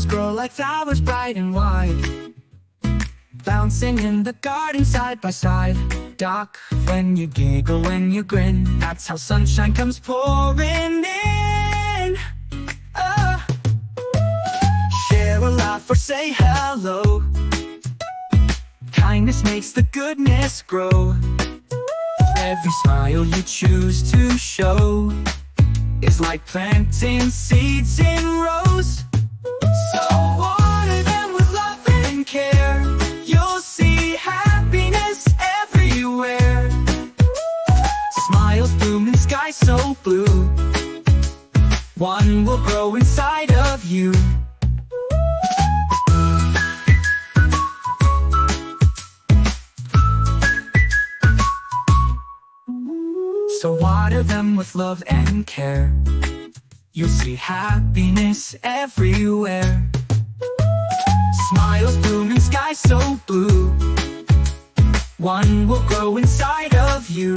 Smiles grow like flowers bright and wide, bouncing in the garden side by side. Duck when you giggle, when you grin, that's how sunshine comes pouring in. Share a laugh or say hello. Kindness makes the goodness grow. Every smile you choose to show is like planting seeds in rows. So water them with love and care. You'll see happiness everywhere. Smiles bloom in sky so blue. One will grow inside of you. So water them with love and care. You'll see happiness everywhere. Smiles bloom in sky so blue. One will grow inside of you.